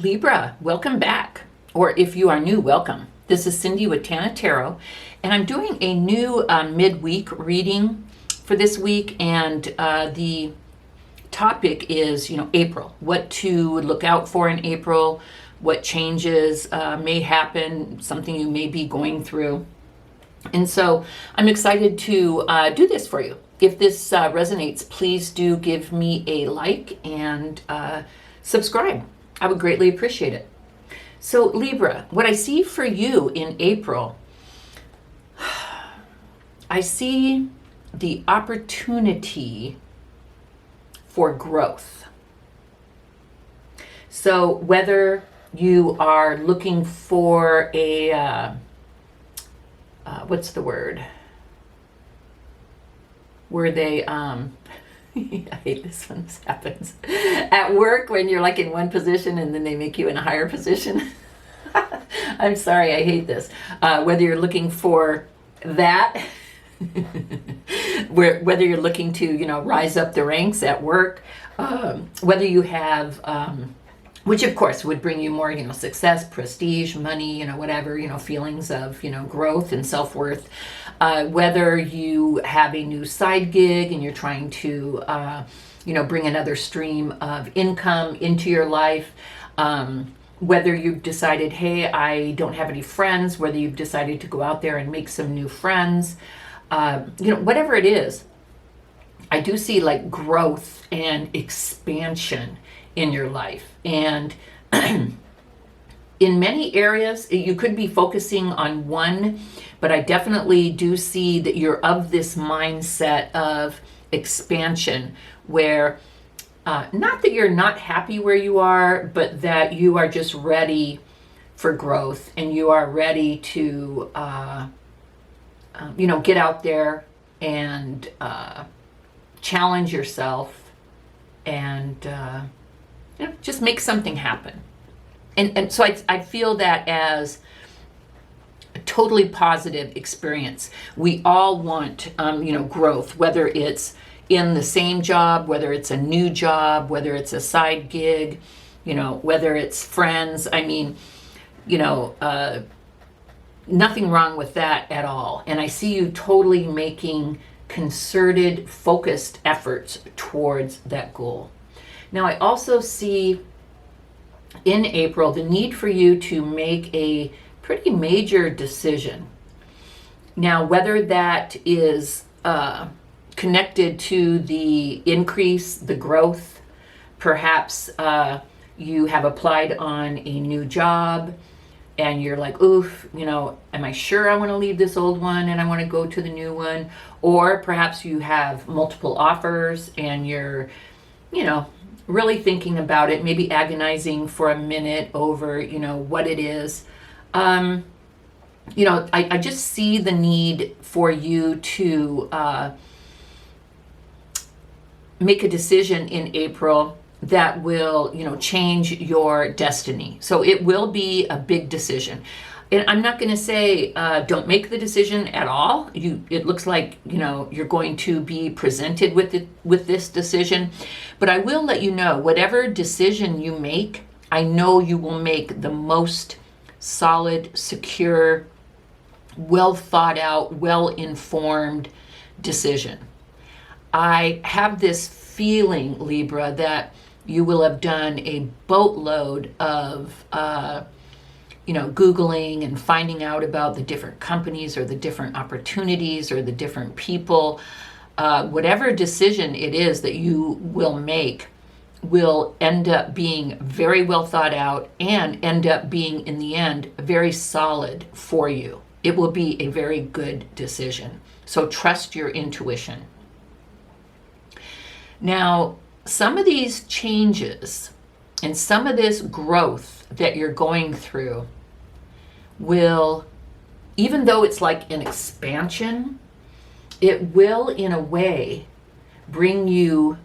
Libra, welcome back. Or if you are new, welcome. This is Cindy with Tana Tarot, and I'm doing a new midweek reading for this week, and the topic is, April. What to look out for in April, what changes may happen, something you may be going through. And so I'm excited to do this for you. If this resonates, please do give me a like and subscribe. I would greatly appreciate it. So Libra, what I see for you in April, I see the opportunity for growth. So whether you are looking for a, what's the word? Where they, I hate this when this happens. At work, when you're like in one position and then they make you in a higher position. I'm sorry, I hate this. Whether you're looking for that, whether you're looking to, rise up the ranks at work, whether you have, which of course would bring you more, success, prestige, money, whatever, feelings of, growth and self-worth. Whether you have a new side gig and you're trying to, bring another stream of income into your life. Whether you've decided, hey, I don't have any friends, whether you've decided to go out there and make some new friends, whatever it is, I do see like growth and expansion in your life. And in many areas, you could be focusing on one, but I definitely do see that you're of this mindset of expansion where not that you're not happy where you are, but that you are just ready for growth and you are ready to, get out there and challenge yourself and just make something happen. And so I feel that as a totally positive experience. We all want, growth, whether it's in the same job, whether it's a new job, whether it's a side gig, whether it's friends. I mean, nothing wrong with that at all. And I see you totally making concerted, focused efforts towards that goal. Now, I also see in April the need for you to make a pretty major decision. Now, whether that is connected to the increase, the growth, perhaps you have applied on a new job and you're like, oof, am I sure I want to leave this old one and I want to go to the new one? Or perhaps you have multiple offers and you're, really thinking about it, maybe agonizing for a minute over, what it is. I just see the need for you to make a decision in April that will, change your destiny. So it will be a big decision. And I'm not going to say don't make the decision at all. It looks like, you're going to be presented with this decision. But I will let you know, whatever decision you make, I know you will make the most solid, secure, well thought out, well informed decision. I have this feeling, Libra, that you will have done a boatload of Googling and finding out about the different companies or the different opportunities or the different people. Whatever decision it is that you will make will end up being very well thought out and end up being, in the end, very solid for you. It will be a very good decision. So trust your intuition. Now, some of these changes and some of this growth that you're going through will, even though it's like an expansion, it will in a way bring you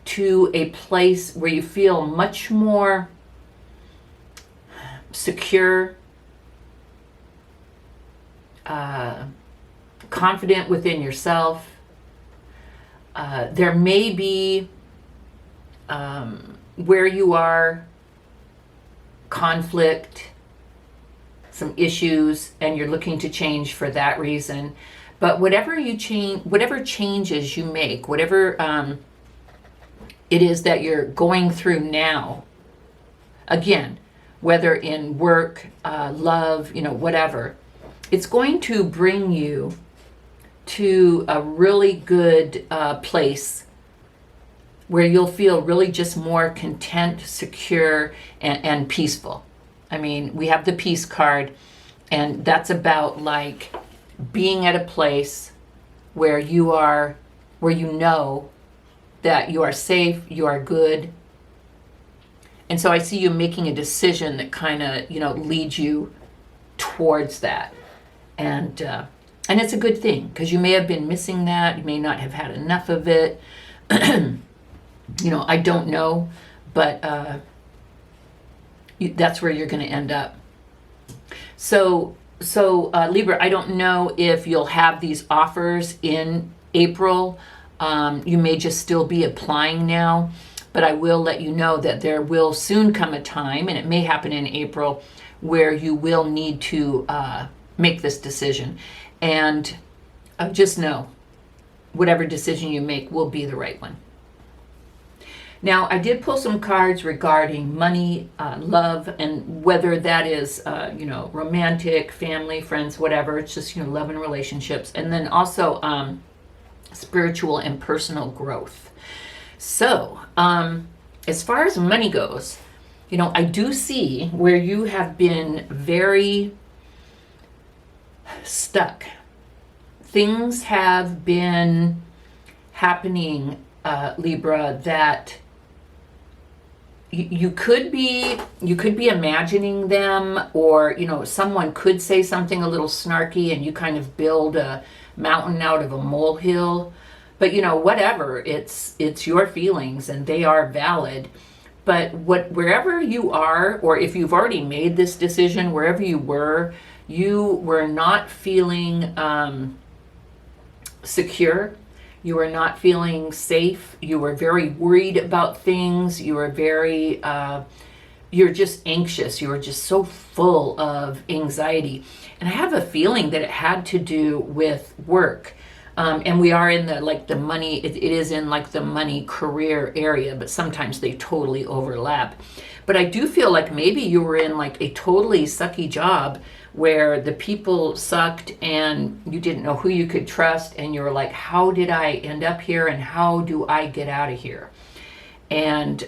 to a place where you feel much more secure, confident within yourself. There may be where you are conflict, some issues, and you're looking to change for that reason. But whatever changes you make, whatever it is that you're going through now, again, whether in work, love, whatever, it's going to bring you to a really good place where you'll feel really just more content, secure, and peaceful. I mean, we have the peace card, and that's about like being at a place where you know that you are safe, you are good. And so I see you making a decision that kind of, leads you towards that. And it's a good thing, because you may have been missing that. You may not have had enough of it. I don't know, but that's where you're going to end up. So Libra, I don't know if you'll have these offers in April. You may just still be applying now, but I will let you know that there will soon come a time, and it may happen in April, where you will need to make this decision. And just know, whatever decision you make will be the right one. Now, I did pull some cards regarding money, love, and whether that is, romantic, family, friends, whatever. It's just, love and relationships. And then also spiritual and personal growth. So, as far as money goes, I do see where you have been very stuck. Things have been happening, Libra, that you could be imagining them, or someone could say something a little snarky and you kind of build a mountain out of a molehill. But whatever, it's your feelings and they are valid. But wherever you are, or if you've already made this decision, wherever you were not feeling secure. You were not feeling safe. You were very worried about things. You were you're just anxious. You were just so full of anxiety. And I have a feeling that it had to do with work. And we are in the money, it is in like the money career area, but sometimes they totally overlap. But I do feel like maybe you were in like a totally sucky job where the people sucked and you didn't know who you could trust, and you were like, how did I end up here and how do I get out of here? And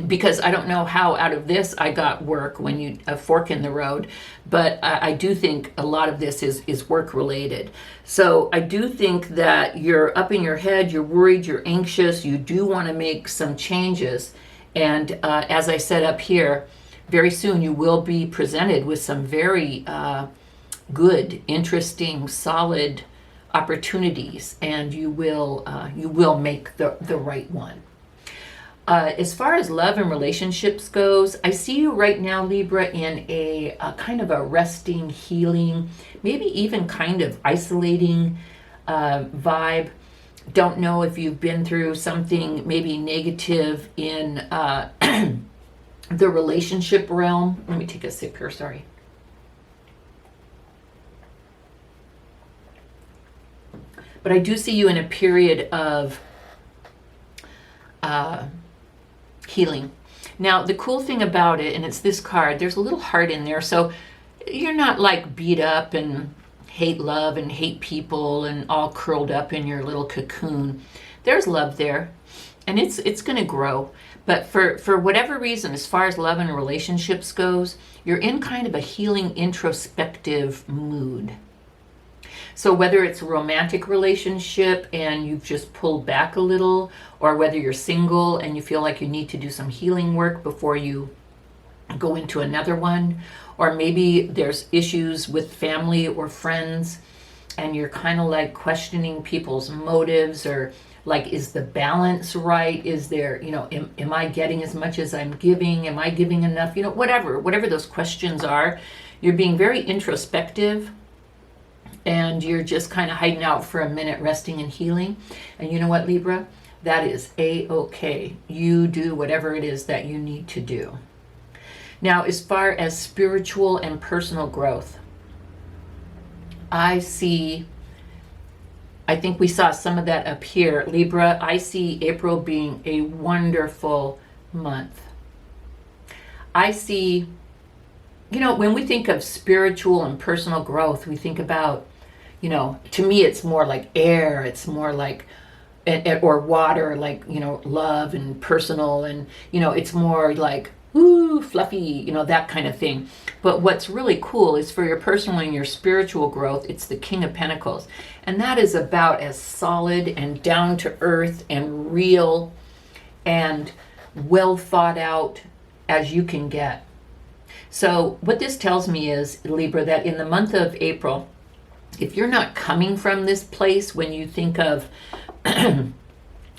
because I don't know how out of this I got work, when a fork in the road, but I do think a lot of this is work related. So I do think that you're up in your head, you're worried, you're anxious, you do want to make some changes. And as I said up here, very soon you will be presented with some very good, interesting, solid opportunities, and you will make the right one. As far as love and relationships goes, I see you right now, Libra, in a kind of a resting, healing, maybe even kind of isolating vibe. Don't know if you've been through something maybe negative in the relationship realm. Let me take a sip here, sorry. But I do see you in a period of healing. Now, the cool thing about it, and it's this card, there's a little heart in there, so you're not like beat up and hate love and hate people and all curled up in your little cocoon. There's love there, and it's going to grow. But for whatever reason, as far as love and relationships goes, you're in kind of a healing, introspective mood. So whether it's a romantic relationship and you've just pulled back a little, or whether you're single and you feel like you need to do some healing work before you go into another one, or maybe there's issues with family or friends and you're kind of like questioning people's motives, or like, is the balance right? Is there, am I getting as much as I'm giving? Am I giving enough? Whatever those questions are, you're being very introspective. And you're just kind of hiding out for a minute, resting and healing. And you know what, Libra? That is A-okay. You do whatever it is that you need to do. Now, as far as spiritual and personal growth, I think we saw some of that up here. Libra, I see April being a wonderful month. I see, when we think of spiritual and personal growth, we think about, to me, it's more like air. It's more like, or water, like, love and personal. And, it's more like, ooh, fluffy, that kind of thing. But what's really cool is for your personal and your spiritual growth, it's the King of Pentacles. And that is about as solid and down to earth and real and well thought out as you can get. So what this tells me is, Libra, that in the month of April, if you're not coming from this place when you think of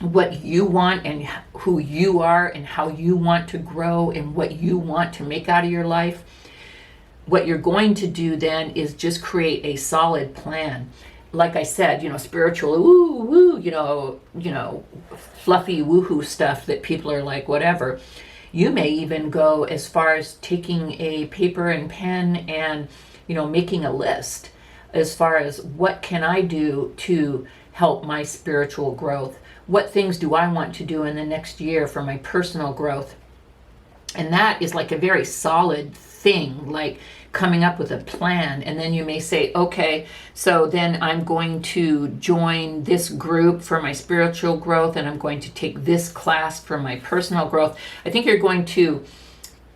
what you want and who you are and how you want to grow and what you want to make out of your life, what you're going to do then is just create a solid plan. Like I said, spiritual, woo, fluffy woohoo stuff that people are like, whatever. You may even go as far as taking a paper and pen and, making a list as far as what can I do to help my spiritual growth? What things do I want to do in the next year for my personal growth? And that is like a very solid thing, like coming up with a plan. And then you may say, okay, so then I'm going to join this group for my spiritual growth, and I'm going to take this class for my personal growth. I think you're going to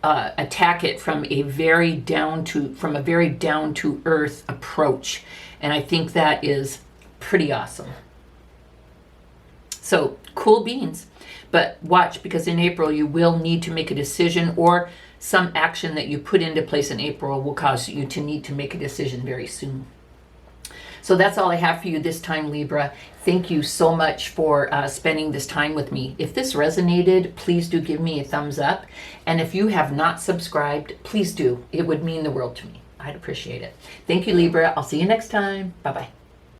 attack it from a very down to earth approach. And I think that is pretty awesome. So cool beans. But watch, because in April you will need to make a decision, or some action that you put into place in April will cause you to need to make a decision very soon. So that's all I have for you this time, Libra. Thank you so much for spending this time with me. If this resonated, please do give me a thumbs up. And if you have not subscribed, please do. It would mean the world to me. I'd appreciate it. Thank you, Libra. I'll see you next time. Bye-bye.